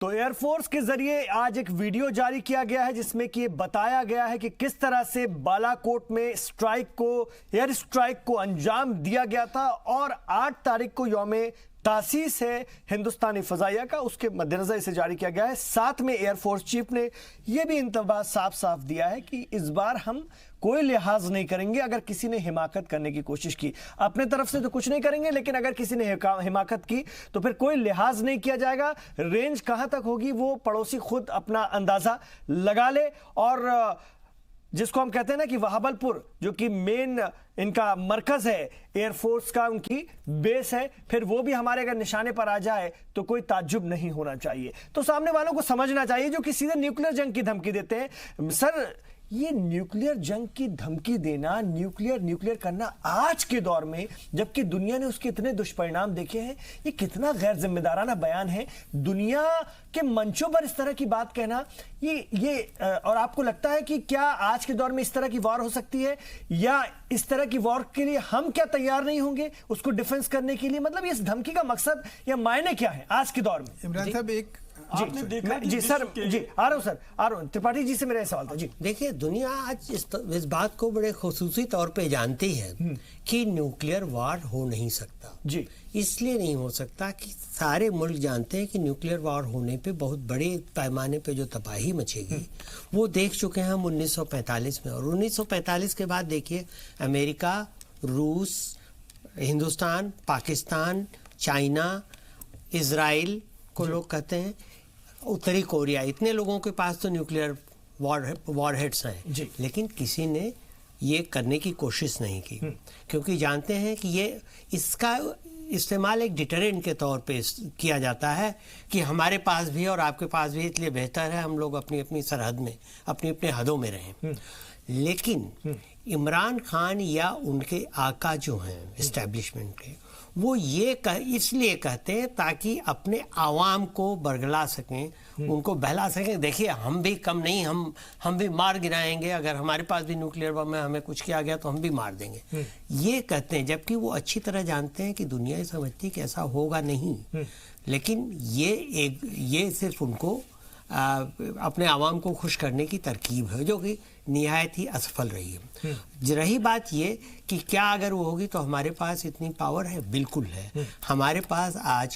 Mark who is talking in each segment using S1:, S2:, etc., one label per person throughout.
S1: तो एयरफोर्स के जरिए आज एक वीडियो जारी किया गया है जिसमें कि बताया गया है कि किस तरह से बालाकोट में एयर स्ट्राइक को अंजाम दिया गया था और 8 तारीख को यौमे तासीस है हिंदुस्तानी फजाइया का, उसके मद्देनजर इसे जारी किया गया है। साथ में एयरफोर्स चीफ ने यह भी इंतबा साफ साफ दिया है कि इस बार हम कोई लिहाज नहीं करेंगे। अगर किसी ने हिमाकत करने की कोशिश की, अपने तरफ से तो कुछ नहीं करेंगे, लेकिन अगर किसी ने हिमाकत की तो फिर कोई लिहाज नहीं किया जाएगा। रेंज कहां तक होगी वो पड़ोसी खुद अपना अंदाजा लगा ले। और जिसको हम कहते हैं ना कि वहाबलपुर जो कि मेन इनका मरकज है एयरफोर्स का, उनकी बेस है, फिर वो भी हमारे अगर निशाने पर आ जाए तो कोई ताज्जुब नहीं होना चाहिए। तो सामने वालों को समझना चाहिए जो कि सीधे न्यूक्लियर जंग की धमकी देते हैं। सर, ये न्यूक्लियर जंग की धमकी देना, न्यूक्लियर करना आज के दौर में, जबकि दुनिया ने उसके इतने दुष्परिणाम देखे हैं, ये कितना गैर जिम्मेदाराना बयान है। दुनिया के मंचों पर इस तरह की बात कहना, ये और आपको लगता है कि क्या आज के दौर में इस तरह की वॉर हो सकती है, या इस तरह की वॉर के लिए हम क्या तैयार नहीं होंगे उसको डिफेंस करने के लिए? मतलब इस धमकी का मकसद या मायने क्या है आज के दौर में?
S2: इमरान साहब, एक
S1: आपने देखा जी सर, जी आ रहा हूं त्रिपाठी जी से मेरा सवाल था जी।
S3: देखिए, दुनिया आज इस बात को बड़े खुसूसी तौर पे जानती है कि न्यूक्लियर वार हो नहीं सकता
S1: जी।
S3: इसलिए नहीं हो सकता कि सारे मुल्क जानते हैं कि न्यूक्लियर वार होने पे बहुत बड़े पैमाने पे जो तबाही मचेगी वो देख चुके हैं हम 1945 में। और 1945 के बाद देखिए, अमेरिका, रूस, हिंदुस्तान, पाकिस्तान, चाइना, इजराइल को लोग कहते हैं, उत्तरी कोरिया, इतने लोगों के पास तो न्यूक्लियर वॉरहेड्स हैं, लेकिन किसी ने ये करने की कोशिश नहीं की, क्योंकि जानते हैं कि ये इसका इस्तेमाल एक डिटरेंट के तौर पे किया जाता है कि हमारे पास भी और आपके पास भी, इसलिए बेहतर है हम लोग अपनी अपनी सरहद में, अपनी अपने हदों में रहें। लेकिन इमरान खान या उनके आका जो हैं एस्टेब्लिशमेंट के, वो ये इसलिए कहते हैं ताकि अपने आवाम को बरगला सकें, उनको बहला सकें। देखिए, हम भी कम नहीं, हम भी मार गिराएंगे, अगर हमारे पास भी न्यूक्लियर बम है, हमें कुछ किया गया तो हम भी मार देंगे, ये कहते हैं। जबकि वो अच्छी तरह जानते हैं कि दुनिया समझती कि ऐसा होगा नहीं, लेकिन ये सिर्फ उनको अपने आवाम को खुश करने की तरकीब है, जो कि निहायत ही असफल रही है। रही बात ये कि क्या अगर वो होगी तो हमारे पास इतनी पावर है? बिल्कुल है। हमारे पास आज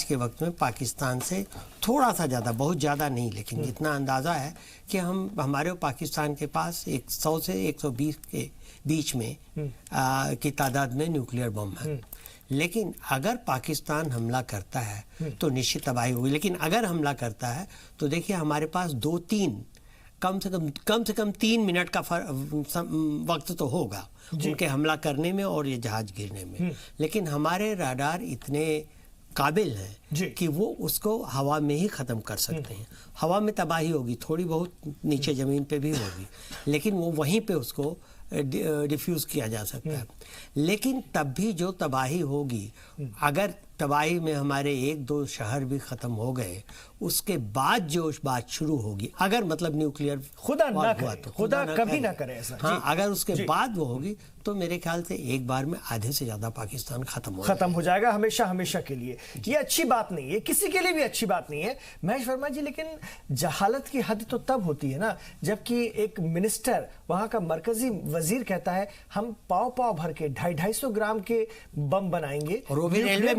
S3: के वक्त में पाकिस्तान से थोड़ा सा ज़्यादा, बहुत ज़्यादा नहीं, लेकिन जितना अंदाज़ा है कि हमारे पाकिस्तान के पास 100 से 120 के बीच में की तादाद में न्यूक्लियर बम है। लेकिन अगर पाकिस्तान हमला करता है तो निश्चित तबाही होगी, लेकिन अगर हमला करता है तो देखिए हमारे पास 2-3 कम से कम 3 मिनट का वक्त तो होगा उनके हमला करने में और ये जहाज गिरने में। लेकिन हमारे राडार इतने काबिल हैं कि वो उसको हवा में ही ख़त्म कर सकते हैं। हवा में तबाही होगी, थोड़ी बहुत नीचे ज़मीन पे भी होगी, लेकिन वो वहीं पे उसको डिफ्यूज़ किया जा सकता है। लेकिन तब भी जो तबाही होगी, अगर तबाही में हमारे 1-2 शहर भी ख़त्म हो गए, उसके बाद जो बात शुरू होगी, अगर मतलब न्यूक्लियर
S1: खुदा ना करे, तो खुदा कभी ना करे ऐसा।
S3: हाँ, अगर उसके बाद वो होगी तो मेरे ख्याल से एक बार में आधे से ज़्यादा पाकिस्तान खत्म हो जाएगा हमेशा के लिए। ये अच्छी बात नहीं है, किसी के लिए भी अच्छी बात नहीं है महेश वर्मा जी। लेकिन जहालत की हद तो तब होती है ना जबकि एक मिनिस्टर, वहाँ का मरकजी वजीर कहता है हम पाव भर के 250 ग्राम के बम बनाएंगे, और वो भी रेलवे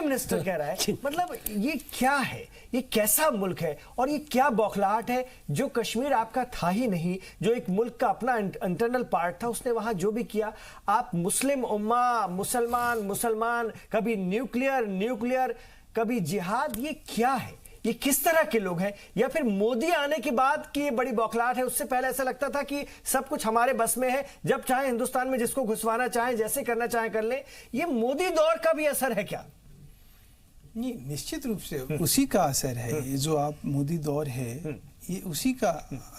S1: मिनिस्टर कह रहा है। मतलब ये क्या है? ये कैसा मुल्क है और ये क्या बौखलाहट है? जो कश्मीर आपका था ही नहीं, जो एक मुल्क का अपना इंटरनल पार्ट था, उसने वहां जो भी किया, आप मुस्लिम उम्मा, मुसलमान, कभी न्यूक्लियर, कभी जिहाद, ये क्या है? ये किस तरह के लोग हैं? या फिर मोदी आने के बाद की ये बड़ी बौखलाहट है? उससे पहले ऐसा लगता था कि सब कुछ हमारे बस में है, जब चाहे हिंदुस्तान में जिसको घुसवाना चाहे, जैसे करना चाहे कर ले। ये मोदी दौर का भी असर है क्या?
S2: नहीं, निश्चित रूप से उसी का असर है। ये जो आप मोदी दौर है, ये उसी का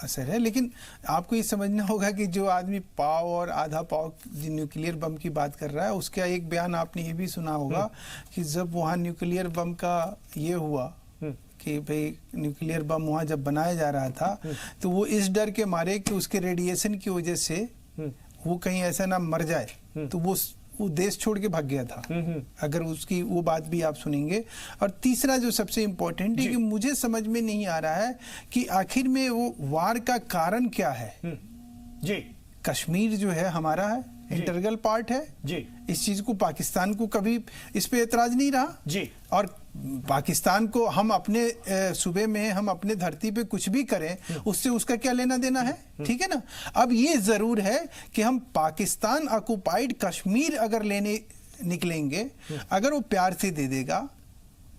S2: असर है। लेकिन आपको ये समझना होगा कि जो आदमी पाव और आधा पाव न्यूक्लियर बम की बात कर रहा है, उसका एक बयान आपने ये भी सुना होगा कि जब वहाँ न्यूक्लियर बम का ये हुआ कि भाई न्यूक्लियर बम वहाँ जब बनाया जा रहा था, तो वो इस डर के मारे कि उसके रेडिएशन की वजह से वो कहीं ऐसा ना मर जाए, तो वो वो देश छोड़ के भाग गया था। अगर उसकी वो बात भी आप सुनेंगे। और तीसरा जो सबसे इम्पोर्टेंट है कि मुझे समझ में नहीं आ रहा है कि आखिर में वो वार का कारण क्या है।
S1: जी,
S2: कश्मीर जो है हमारा है, इंटीग्रल पार्ट है
S1: जी।
S2: इस चीज को पाकिस्तान को कभी इस पे एतराज नहीं रहा
S1: जी।
S2: और पाकिस्तान को हम अपने सूबे में, हम अपने धरती पे कुछ भी करें उससे उसका क्या लेना देना है, ठीक है ना। अब ये जरूर है कि हम पाकिस्तान ऑक्युपाइड कश्मीर अगर लेने निकलेंगे, अगर वो प्यार से दे देगा,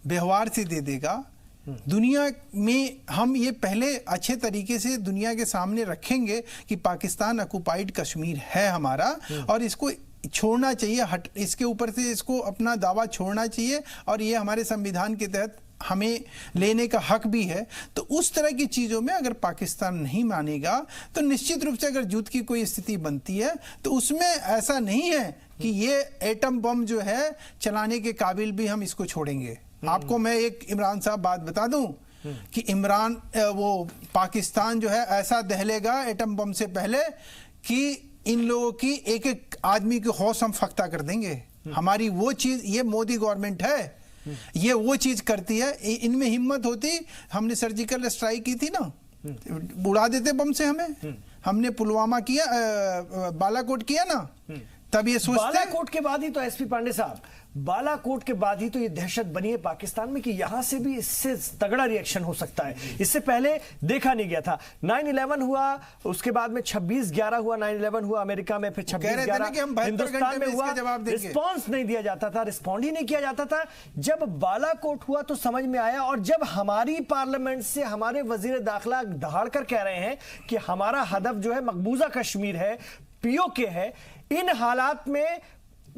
S2: व्यवहार से दे देगा, दुनिया में हम ये पहले अच्छे तरीके से दुनिया के सामने रखेंगे कि पाकिस्तान ऑक्युपाइड कश्मीर है हमारा और इसको छोड़ना चाहिए, इसके ऊपर से इसको अपना दावा छोड़ना चाहिए और ये हमारे संविधान के तहत हमें लेने का हक भी है। तो उस तरह की चीजों में अगर पाकिस्तान नहीं मानेगा तो निश्चित रूप से अगर युद्ध की कोई स्थिति बनती है तो उसमें ऐसा नहीं है कि ये एटम बम जो है चलाने के काबिल भी हम इसको छोड़ेंगे। आपको मैं एक इमरान साहब बात बता दूं कि इमरान वो पाकिस्तान जो है ऐसा दहलेगा एटम बम से पहले कि इन लोगों की एक एक आदमी की हौस हम फख्ता कर देंगे। हमारी वो चीज, ये मोदी गवर्नमेंट है, ये वो चीज करती है। इनमें हिम्मत होती, हमने सर्जिकल स्ट्राइक की थी ना, उड़ा देते बम से हमें। हमने पुलवामा किया, बालाकोट किया ना, तब ये सोचते।
S1: बालाकोट के बाद ही तो एसपी पांडे साहब, बालाकोट के बाद ही तो ये दहशत बनी है पाकिस्तान में कि यहां से भी इससे तगड़ा रिएक्शन हो सकता है। इससे पहले देखा नहीं गया था। 9/11 हुआ, उसके बाद में 26/11 हुआ, 9/11 हुआ अमेरिका में, फिर 26/11 हिंदुस्तान में हुआ। रिस्पॉन्स नहीं दिया जाता था, रिस्पॉन्ड ही नहीं किया जाता था। जब बालाकोट हुआ तो समझ में आया, और जब हमारी पार्लियामेंट से हमारे वजीर दाखिला दहाड़ कर कह रहे हैं कि हमारा हदफ जो है मकबूजा कश्मीर है, पीओके है, इन हालात में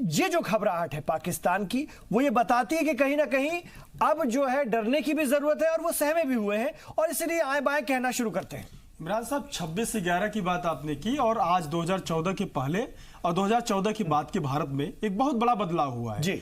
S1: ये जो घबराहट है पाकिस्तान की, वो ये बताती है कि कहीं ना कहीं अब जो है डरने की भी जरूरत है, और वो सहमे भी हुए हैं और इसलिए आए बाएं कहना शुरू करते हैं।
S4: इमरान साहब, 26/11 की बात आपने की और आज 2014 के पहले और 2014 के बाद के भारत में एक बहुत बड़ा बदलाव हुआ है।
S1: जी।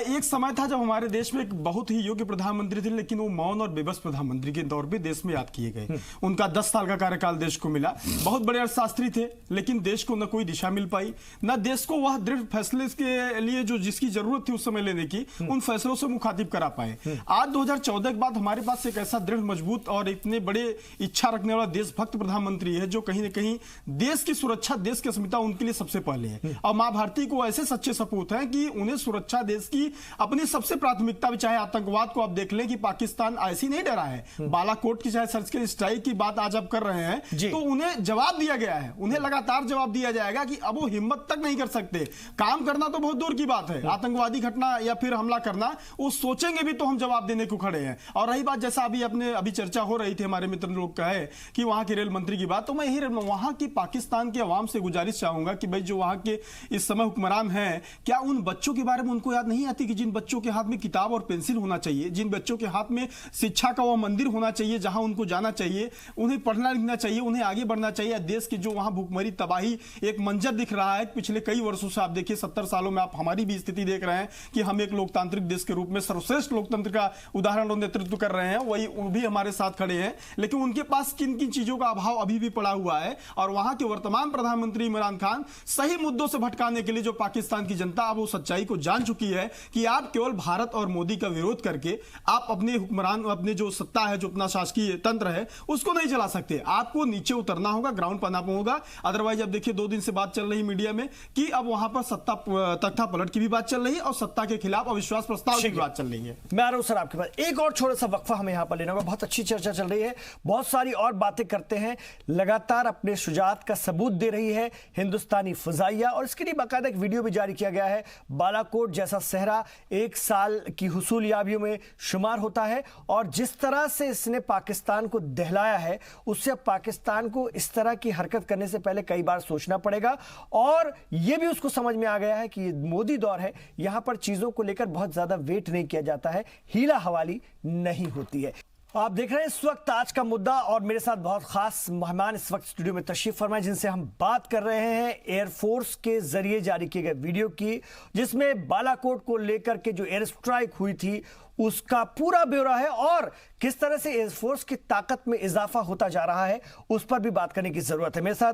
S4: एक समय था जब हमारे देश में एक बहुत ही योग्य प्रधानमंत्री थे, लेकिन वो मौन और बेबस प्रधानमंत्री के तौर पे देश में याद किए गए। उनका 10 साल का कार्यकाल देश को मिला। बहुत बड़े अर्थशास्त्री थे, लेकिन देश को न कोई दिशा मिल पाई, न देश को वह दृढ़ फैसले के लिए जो जिसकी जरूरत थी उस समय लेने की, उन फैसलों से मुखातिब करा पाए। आज 2014 के बाद हमारे पास एक ऐसा दृढ़, मजबूत और इतने बड़े इच्छा रखने वाला देशभक्त प्रधानमंत्री है जो कहीं न कहीं देश की सुरक्षा, देश की अस्मिता उनके लिए सबसे पहले है। और मां भारती को ऐसे सच्चे सपूत हैं कि उन्हें सुरक्षा देश की अपनी सबसे प्राथमिकता भी। चाहे आतंकवाद को आप देख लें कि पाकिस्तान ऐसी नहीं डरा है, बालाकोट की चाहे सर्जिकल स्ट्राइक की बात आज आप कर रहे हैं, तो उन्हें जवाब दिया गया है, उन्हें लगातार जवाब दिया जाएगा कि अब वो हिम्मत तक नहीं कर सकते। काम करना तो बहुत दूर की बात है, आतंकवादी घटना या फिर हमला करना वो सोचेंगे भी तो हम जवाब देने को खड़े हैं। और रही बात, जैसा अभी चर्चा हो रही थी, हमारे मित्र लोग कहे कि वहां के रेल मंत्री की बात, तो मैं यही वहां की पाकिस्तान के अवाम से गुजारिश चाहूंगा कि भाई जो वहां के इस समय हुक्मरान हैं, क्या उन बच्चों के बारे में उनको याद नहीं आती कि जिन बच्चों के हाथ में किताब और पेंसिल होना चाहिए, जिन बच्चों के हाथ में शिक्षा का वो मंदिर होना चाहिए जहां उनको जाना चाहिए, उन्हें पढ़ना लिखना चाहिए, उन्हें आगे बढ़ना चाहिए। देश की जो वहां भूखमरी, तबाही एक मंजर दिख रहा है पिछले कई वर्षों से, आप देखिए 70 सालों में आप हमारी भी स्थिति देख रहे हैं कि हम एक लोकतांत्रिक देश के रूप में सर्वश्रेष्ठ लोकतंत्र का उदाहरण और नेतृत्व कर रहे हैं, वही भी हमारे साथ खड़े हैं, लेकिन उनके पास किन किन चीजों का अभाव अभी भी पड़ा हुआ है। और वहां के वर्तमान प्रधानमंत्री इमरान खान सही मुद्दों से भटकाने के लिए जो पाकिस्तान की जनता अब वो सच्चाई को जान चुकी है कि आप केवल भारत और मोदी का विरोध करके आप अपने हुक्मरान, अपने जो सत्ता है, जो अपना शासकीय तंत्र है, उसको नहीं चला सकते। आपको नीचे उतरना होगा, ग्राउंड पर आना होगा। अदरवाइज अब देखिए 2 दिन से बात चल रही मीडिया में कि अब वहां पर सत्ता तख्ता पलट की भी बात चल रही है और सत्ता के खिलाफ अविश्वास प्रस्ताव की बात चल रही है।
S1: मैं आ रहा हूं सर आपके पास, एक और छोटा सा वक्फा हमें यहां पर लेना होगा। बहुत अच्छी चर्चा चल रही है, बहुत सारी और बातें करते हैं, लगातार अपने शुजात का सबूत दे रही है हिंदुस्तानी फजाइया, और इसके लिए बाकायदा एक वीडियो भी जारी किया गया है। बालाकोट जैसा सहरा 1 साल की हुसूलियाबियों में शुमार होता है, और जिस तरह से इसने पाकिस्तान को दहलाया है, उससे पाकिस्तान को इस तरह की हरकत करने से पहले कई बार सोचना पड़ेगा। और यह भी उसको समझ में आ गया है कि मोदी दौर है, यहां पर चीजों को लेकर बहुत ज्यादा वेट नहीं किया जाता है, हीला हवाली नहीं होती है। आप देख रहे हैं इस वक्त आज का मुद्दा, और मेरे साथ बहुत खास मेहमान इस वक्त स्टूडियो में तशरीफ फरमाए, जिनसे हम बात कर रहे हैं एयरफोर्स के जरिए जारी किए गए वीडियो की, जिसमें बालाकोट को लेकर के जो एयर स्ट्राइक हुई थी उसका पूरा ब्यौरा है और किस तरह से एयरफोर्स की ताकत में इजाफा होता जा रहा है उस पर भी बात करने की जरूरत है। मेरे साथ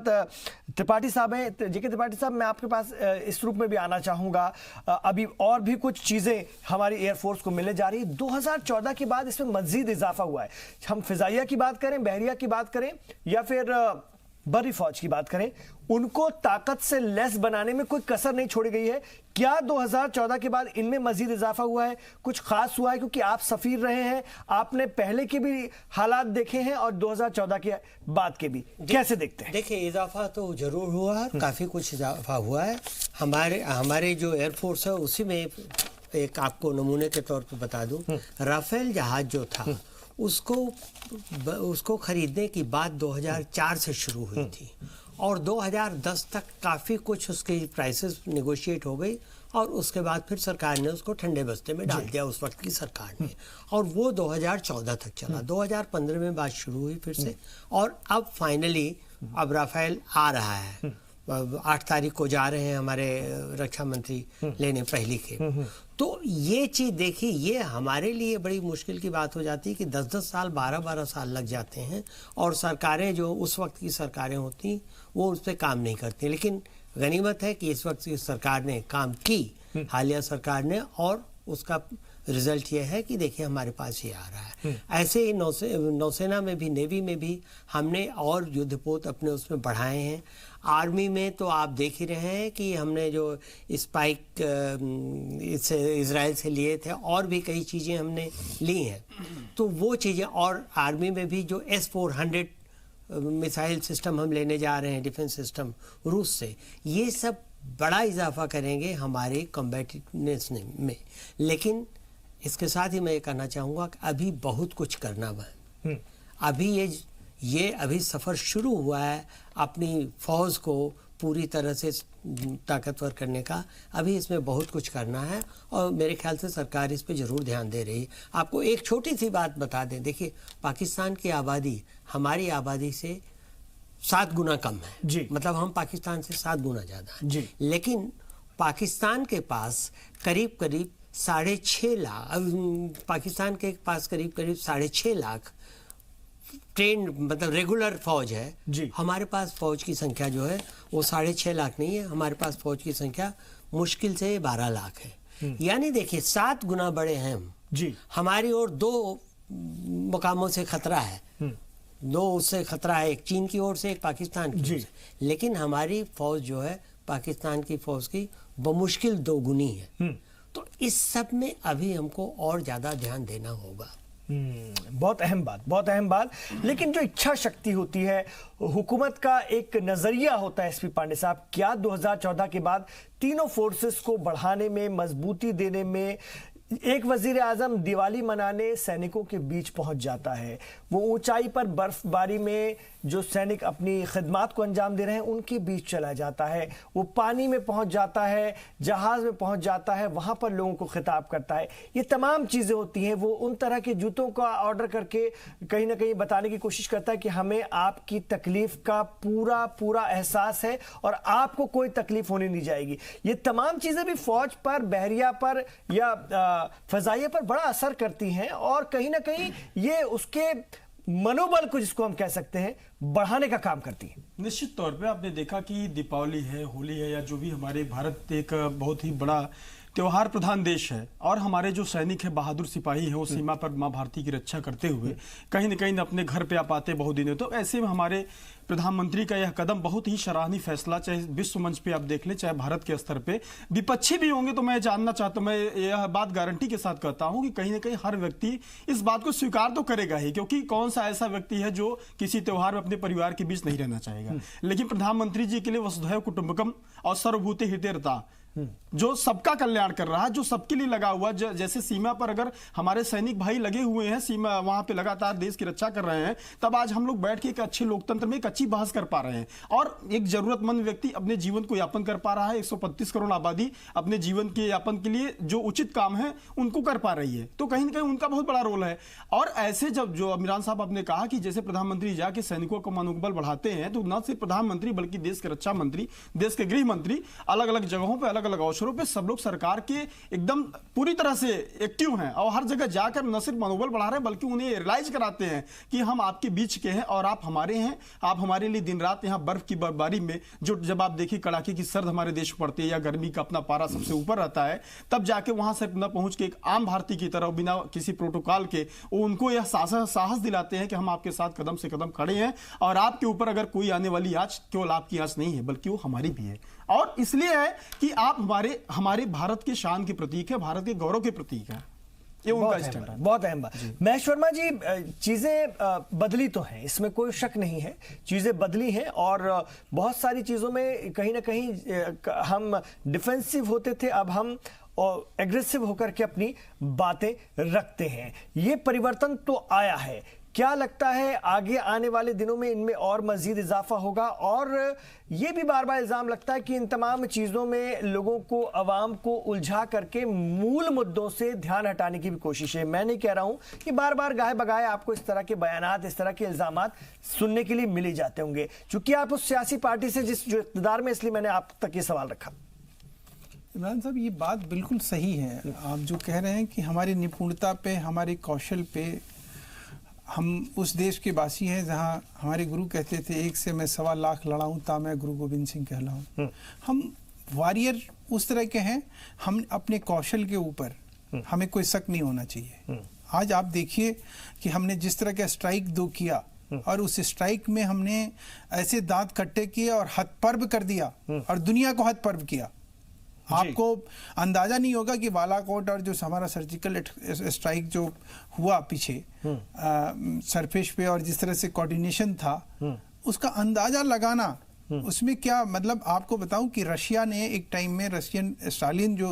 S1: त्रिपाठी साहब हैं। जेके त्रिपाठी साहब, मैं आपके पास इस रूप में भी आना चाहूंगा। अभी और भी कुछ चीजें हमारी एयरफोर्स को मिलने जा रही है। 2014 के बाद इसमें मजीद इजाफा हुआ है। हम फिजाइया की बात करें, बहरिया की बात करें या फिर बड़ी फौज की बात करें, उनको ताकत से लेस बनाने में कोई कसर नहीं छोड़ी गई है। क्या 2014 के बाद इनमें मजीद इजाफा हुआ है, कुछ खास हुआ है? क्योंकि आप सफीर रहे हैं, आपने पहले के भी हालात देखे हैं और 2014 के बाद के भी, कैसे देखते हैं?
S3: देखिए, इजाफा तो जरूर हुआ है, काफी कुछ इजाफा हुआ है। हमारे जो एयरफोर्स है उसी में एक आपको नमूने के तौर पर बता दूं, राफेल जहाज जो था उसको खरीदने की बात 2004 से शुरू हुई थी और 2010 तक काफ़ी कुछ उसकी प्राइसेस नेगोशिएट हो गई और उसके बाद फिर सरकार ने उसको ठंडे बस्ते में डाल दिया, उस वक्त की सरकार ने, और वो 2014 तक चला। 2015 में बात शुरू हुई फिर से और अब फाइनली अब राफेल आ रहा है। 8 तारीख को जा रहे हैं हमारे रक्षा मंत्री लेने पहली के। तो ये चीज देखिए, ये हमारे लिए बड़ी मुश्किल की बात हो जाती है कि 10-10 साल 12-12 साल लग जाते हैं और सरकारें जो उस वक्त की सरकारें होती वो उस पर काम नहीं करती। लेकिन गनीमत है कि इस वक्त की सरकार ने काम की, हालिया सरकार ने, और उसका रिजल्ट ये है कि देखिए हमारे पास ये आ रहा है। ऐसे ही नौसेना में भी, नेवी में भी हमने और युद्धपोत अपने उसमें बढ़ाए हैं। आर्मी में तो आप देख ही रहे हैं कि हमने जो स्पाइक इजराइल से लिए थे और भी कई चीज़ें हमने ली हैं। तो वो चीज़ें, और आर्मी में भी जो S-400 मिसाइल सिस्टम हम लेने जा रहे हैं, डिफेंस सिस्टम रूस से, ये सब बड़ा इजाफा करेंगे हमारे कॉम्बैटिवनेस में। लेकिन इसके साथ ही मैं ये कहना चाहूँगा कि अभी बहुत कुछ करना है। अभी ये अभी सफ़र शुरू हुआ है अपनी फौज को पूरी तरह से ताकतवर करने का। अभी इसमें बहुत कुछ करना है और मेरे ख्याल से सरकार इस पे ज़रूर ध्यान दे रही है। आपको एक छोटी सी बात बता दें, देखिए पाकिस्तान की आबादी हमारी आबादी से 7 गुना कम है
S1: जी।
S3: मतलब हम पाकिस्तान से 7 गुना ज़्यादा है
S1: जी।
S3: लेकिन पाकिस्तान के पास करीब 6.5 लाख, पाकिस्तान के पास करीब 6.5 लाख ट्रेन मतलब रेगुलर फौज है
S1: जी।
S3: हमारे पास फौज की संख्या जो है वो 6.5 लाख नहीं है, हमारे पास फौज की संख्या मुश्किल से 12 लाख है। यानी देखिए 7 गुना बड़े हैं हम
S1: जी।
S3: हमारी ओर 2 मुकामों से खतरा है, 2 उससे खतरा है, एक चीन की ओर से, एक पाकिस्तान की ओर से। लेकिन हमारी फौज जो है पाकिस्तान की फौज की बमुश्किल 2 गुनी है। तो इस सब में अभी हमको और ज्यादा ध्यान देना होगा।
S1: बहुत अहम बात। लेकिन जो इच्छा शक्ति होती है, हुकूमत का एक नजरिया होता है, एसपी पांडे साहब, क्या 2014 के बाद तीनों फोर्सेस को बढ़ाने में, मजबूती देने में, एक वजीर आजम दिवाली मनाने सैनिकों के बीच पहुंच जाता है, वो ऊंचाई पर बर्फबारी में जो सैनिक अपनी खिदमात को अंजाम दे रहे हैं उनके बीच चला जाता है, वो पानी में पहुंच जाता है, जहाज में पहुंच जाता है, वहां पर लोगों को खिताब करता है। ये तमाम चीजें होती हैं। वो उन तरह के जूतों का ऑर्डर करके कहीं ना कहीं बताने की कोशिश करता है कि हमें आपकी तकलीफ का पूरा एहसास है और आपको कोई तकलीफ होने नहीं जाएगी। ये तमाम चीजें भी फौज पर, बहरिया पर या फजाइया पर बड़ा असर करती हैं और कहीं ना कहीं ये उसके मनोबल को, जिसको हम कह सकते हैं, बढ़ाने का काम करती है।
S4: निश्चित तौर पे आपने देखा कि दीपावली है, होली है, या जो भी हमारे भारत एक बहुत ही बड़ा त्योहार प्रधान देश है और हमारे जो सैनिक है, बहादुर सिपाही है, वो सीमा पर माँ भारती की रक्षा करते हुए कहीं न कहीं अपने घर पे आ पाते बहुत दिन। तो ऐसे में हमारे प्रधानमंत्री का यह कदम बहुत ही सराहनीय फैसला, चाहे विश्व मंच पे आप देख लें, चाहे भारत के स्तर पे। विपक्षी भी होंगे तो मैं जानना चाहता हूं, मैं यह बात गारंटी के साथ कहता हूं कि कहीं ना कहीं हर व्यक्ति इस बात को स्वीकार तो करेगा ही, क्योंकि कौन सा ऐसा व्यक्ति है जो किसी त्योहार में अपने परिवार के बीच नहीं रहना चाहेगा। लेकिन प्रधानमंत्री जी के लिए वसुधैव कुटुंबकम और सर्वभूते हितेरता, जो सबका कल्याण कर रहा है, जो सबके लिए लगा हुआ, जैसे सीमा पर अगर हमारे सैनिक भाई लगे हुए हैं, सीमा वहां पे लगातार देश की रक्षा कर रहे हैं, तब आज हम लोग बैठ के एक अच्छे लोकतंत्र में एक अच्छी बहस कर पा रहे हैं और एक जरूरतमंद व्यक्ति अपने जीवन को यापन कर पा रहा है। 135 करोड़ आबादी अपने जीवन के यापन के लिए जो उचित काम है उनको कर पा रही है, तो कहीं ना कहीं उनका बहुत बड़ा रोल है। और ऐसे जब जो इमरान साहब आपने कहा कि जैसे प्रधानमंत्री जाके सैनिकों का मनोबल बढ़ाते हैं, तो न सिर्फ प्रधानमंत्री बल्कि देश के रक्षा मंत्री, देश के गृह मंत्री अलग अलग जगहों पर अलग अलग अवसरों पे सब लोग सरकार के एकदम पूरी तरह से एक्टिव हैं और हर जगह जाकर न सिर्फ मनोबल बढ़ा रहे हैं बल्कि उन्हें रियलाइज कराते हैं कि हम आपके बीच के हैं और आप हमारे हैं। आप हमारे लिए दिन रात यहाँ बर्फ की बर्फबारी में जो जब आप देखिए कड़ाके की सर्द हमारे देश में पड़ती है या गर्मी का अपना पारा सबसे ऊपर रहता है, तब जाके वहां से न पहुंच के एक आम भारतीय की तरह बिना किसी प्रोटोकॉल के उनको यह साहस दिलाते हैं कि हम आपके साथ कदम से कदम खड़े हैं और आपके ऊपर अगर कोई आने वाली आंच केवल आपकी आंच नहीं है बल्कि वो हमारी भी है। और इसलिए है कि आप हमारे भारत के शान के प्रतीक है, भारत के गौरव के प्रतीक है। ये उनका स्टैंड है।
S1: बहुत अहम बात। महेश वर्मा जी, चीजें बदली तो हैं, इसमें कोई शक नहीं है, चीजें बदली हैं और बहुत सारी चीजों में कहीं ना कहीं हम डिफेंसिव होते थे, अब हम और एग्रेसिव होकर के अपनी बातें रखते हैं। ये परिवर्तन तो आया है, क्या लगता है आगे आने वाले दिनों में इनमें और मजीद इजाफा होगा? और ये भी बार बार इल्जाम लगता है कि इन तमाम चीजों में लोगों को, अवाम को उलझा करके मूल मुद्दों से ध्यान हटाने की भी कोशिश है। मैं नहीं कह रहा हूं कि बार बार गाहे बगाए आपको इस तरह के बयानात, इस तरह के इल्जामात सुनने के लिए मिल ही जाते होंगे, चूंकि आप उस सियासी पार्टी से जो इक़्तिदार में, इसलिए मैंने आप तक ये सवाल रखा।
S2: इमरान साहब, ये बात बिल्कुल सही है। आप जो कह रहे हैं कि हमारी निपुणता पे, हमारे कौशल पे, हम उस देश के वासी हैं जहाँ हमारे गुरु कहते थे, एक से मैं 1.25 लाख लड़ाऊं ता मैं गुरु गोविंद सिंह कहलाऊं। हम वॉरियर उस तरह के हैं। हम अपने कौशल के ऊपर हमें कोई शक नहीं होना चाहिए। आज आप देखिए कि हमने जिस तरह का स्ट्राइक 2 किया और उस स्ट्राइक में हमने ऐसे दांत खट्टे किए और हथपर्व कर दिया और दुनिया को हथपर्व किया। आपको अंदाजा नहीं होगा कि बालाकोट और जो हमारा सर्जिकल स्ट्राइक जो हुआ पीछे सरफेस पे और जिस तरह से कोऑर्डिनेशन था, उसका अंदाजा लगाना, उसमें क्या मतलब, आपको बताऊं कि रशिया ने एक टाइम में, रशियन स्टालिन जो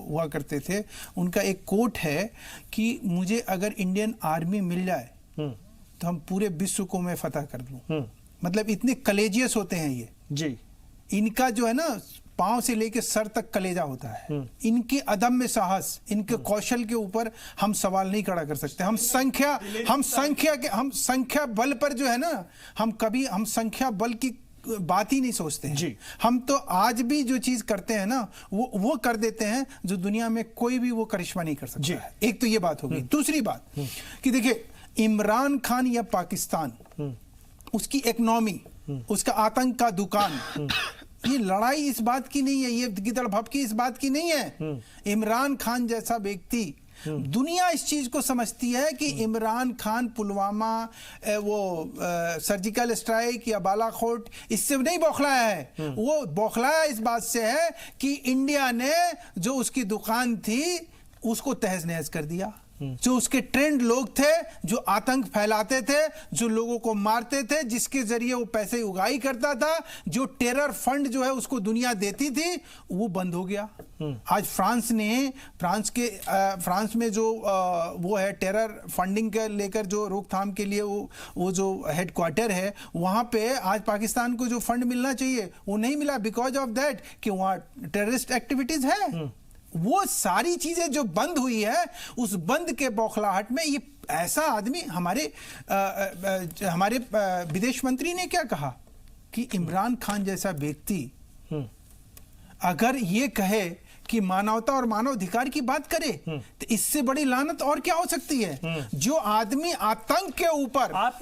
S2: हुआ करते थे, उनका एक कोट है कि मुझे अगर इंडियन आर्मी मिल जाए तो हम पूरे विश्व को मैं फतह कर दूं। मतलब इतने कलेजियस होते हैं ये
S1: जी।
S2: इनका जो है ना, पांव से लेके सर तक कलेजा होता है। इनके अदम्य साहस, इनके कौशल के ऊपर हम सवाल नहीं खड़ा कर सकते। हम संख्या बल पर जो है ना, हम संख्या बल की बात ही नहीं सोचते हैं जी। हम तो आज भी जो चीज करते हैं ना, वो कर देते हैं जो दुनिया में कोई भी वो करिश्मा नहीं कर सकता है। एक तो ये बात होगी। दूसरी बात कि देखिए, इमरान खान या पाकिस्तान, उसकी इकोनॉमी, उसका आतंक का दुकान, ये लड़ाई इस बात की नहीं है, ये गिदड़ भपकी इस बात की नहीं है। इमरान खान जैसा व्यक्ति, दुनिया इस चीज को समझती है कि इमरान खान पुलवामा, वो सर्जिकल स्ट्राइक या बालाकोट, इससे नहीं बौखलाया है। वो बौखलाया इस बात से है कि इंडिया ने जो उसकी दुकान थी उसको तहस नहस कर दिया। जो उसके ट्रेंड लोग थे, जो आतंक फैलाते थे, जो लोगों को मारते थे, जिसके जरिए वो पैसे उगाई करता था, जो टेरर फंड जो है उसको दुनिया देती थी, वो बंद हो गया। आज फ्रांस में जो वो है टेरर फंडिंग के लेकर जो रोकथाम के लिए वो जो हेडक्वार्टर है, वहां पे आज पाकिस्तान को जो फंड मिलना चाहिए वो नहीं मिला, बिकॉज ऑफ दैट कि वहां टेररिस्ट एक्टिविटीज है। वो सारी चीजें जो बंद हुई है, उस बंद के बौखलाहट में ये ऐसा आदमी, हमारे विदेश मंत्री ने क्या कहा कि इमरान खान जैसा व्यक्ति अगर ये कहे कि मानवता और मानवाधिकार की बात करे, तो इससे बड़ी लानत और क्या हो सकती है। जो आदमी आतंक के ऊपर,
S1: आप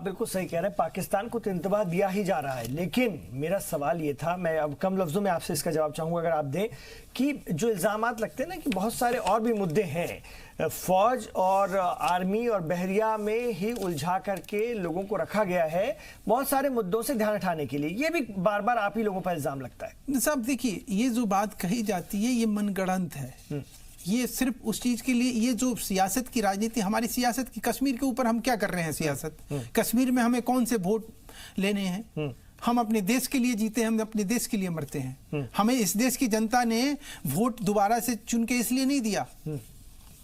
S1: बिल्कुल सही कह रहे हैं, पाकिस्तान को तो इंतबाह दिया ही जा रहा है। लेकिन मेरा सवाल ये था, मैं अब कम लफ्जों में आपसे इसका जवाब चाहूंगा अगर आप दें, कि जो इल्जामात लगते हैं ना कि बहुत सारे और भी मुद्दे हैं, फौज और आर्मी और बहरिया में ही उलझा करके लोगों को रखा गया है बहुत सारे मुद्दों से ध्यान हटाने के लिए, ये भी बार बार आप ही लोगों पर इल्जाम लगता है।
S2: साहब देखिए, ये जो बात कही जाती है ये मनगढ़ंत है। ये सिर्फ उस चीज के लिए, ये जो सियासत की राजनीति, हमारी सियासत की, कश्मीर के ऊपर हम क्या कर रहे हैं सियासत, कश्मीर में हमें कौन से वोट लेने हैं, हम अपने देश के लिए जीते हैं, हम अपने देश के लिए मरते हैं। हमें इस देश की जनता ने वोट दोबारा से चुन के इसलिए नहीं दिया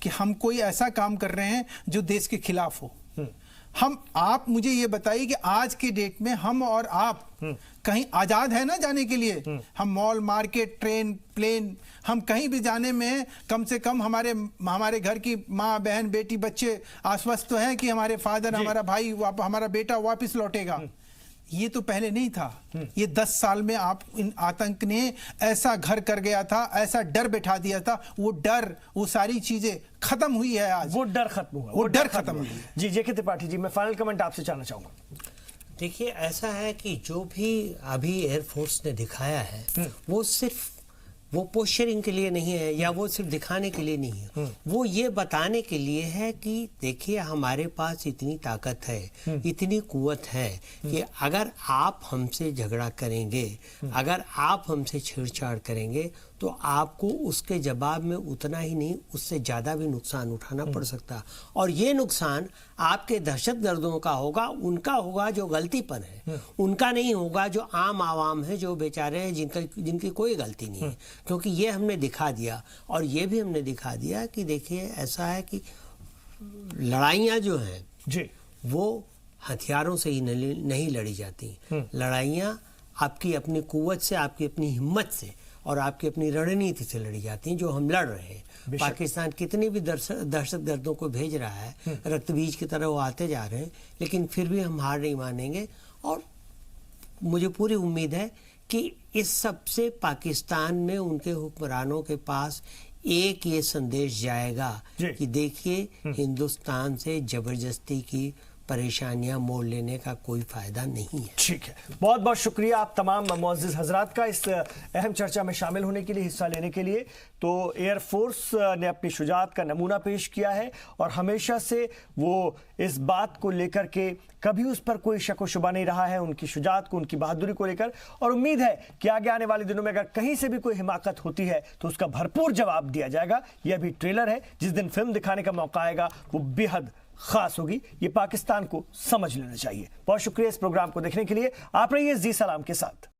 S2: कि हम कोई ऐसा काम कर रहे हैं जो देश के खिलाफ हो। आप मुझे ये बताइए कि आज के डेट में हम और आप कहीं आजाद है ना जाने के लिए। हम मॉल, मार्केट, ट्रेन, प्लेन, हम कहीं भी जाने में कम से कम हमारे घर की माँ, बहन, बेटी, बच्चे आश्वस्त तो हैं कि हमारे फादर, हमारा भाई, हमारा बेटा वापस लौटेगा। ये तो पहले नहीं था। ये 10 साल में आप इन आतंक ने ऐसा घर कर गया था, ऐसा डर बैठा दिया था, वो डर, वो सारी चीजें खत्म हुई है आज।
S1: वो डर खत्म हुआ,
S2: वो डर खत्म हुई है।
S1: जी जेके त्रिपाठी जी, मैं फाइनल कमेंट आपसे जानना चाहूंगा।
S3: देखिए, ऐसा है कि जो भी अभी एयरफोर्स ने दिखाया है वो सिर्फ वो पोस्चरिंग के लिए नहीं है, या वो सिर्फ दिखाने के लिए नहीं है, वो ये बताने के लिए है कि देखिए हमारे पास इतनी ताकत है, इतनी कुवत है कि अगर आप हमसे झगड़ा करेंगे, अगर आप हमसे छेड़छाड़ करेंगे, तो आपको उसके जवाब में उतना ही नहीं, उससे ज़्यादा भी नुकसान उठाना पड़ सकता। और ये नुकसान आपके दहशतगर्दों का होगा, उनका होगा जो गलती पर है, उनका नहीं होगा जो आम आवाम है, जो बेचारे हैं, जिनकी कोई गलती नहीं है। क्योंकि ये हमने दिखा दिया, और ये भी हमने दिखा दिया कि देखिए ऐसा है कि लड़ाइयाँ जो हैं
S1: जी,
S3: वो हथियारों से ही नहीं लड़ी जाती। लड़ाइयाँ आपकी अपनी कुव्वत से, आपकी अपनी हिम्मत से और आपकी अपनी रणनीति से लड़ी जाती हैं, जो हम लड़ रहे हैं। पाकिस्तान कितनी भी दहशतगर्दों को भेज रहा है, रक्तबीज की तरह वो आते जा रहे हैं, लेकिन फिर भी हम हार नहीं मानेंगे। और मुझे पूरी उम्मीद है कि इस सब से पाकिस्तान में उनके हुक्मरानों के पास एक ये संदेश जाएगा कि देखिए, हिंदुस्तान से जबरदस्ती की परेशानियां मोल लेने का कोई फायदा नहीं है।
S1: ठीक है, बहुत बहुत शुक्रिया आप तमाम मुअज़्ज़िज़ हजरात का इस अहम चर्चा में शामिल होने के लिए, हिस्सा लेने के लिए। तो एयरफोर्स ने अपनी शुजाअत का नमूना पेश किया है, और हमेशा से वो इस बात को लेकर के कभी उस पर कोई शक व शुबा नहीं रहा है, उनकी शुजाअत को, उनकी बहादुरी को लेकर। और उम्मीद है कि आगे आने वाले दिनों में अगर कहीं से भी कोई हिमाकत होती है तो उसका भरपूर जवाब दिया जाएगा। यह भी ट्रेलर है, जिस दिन फिल्म दिखाने का मौका आएगा वो बेहद खास होगी। ये पाकिस्तान को समझ लेना चाहिए। बहुत शुक्रिया इस प्रोग्राम को देखने के लिए। आप रहिए जी सलाम के साथ।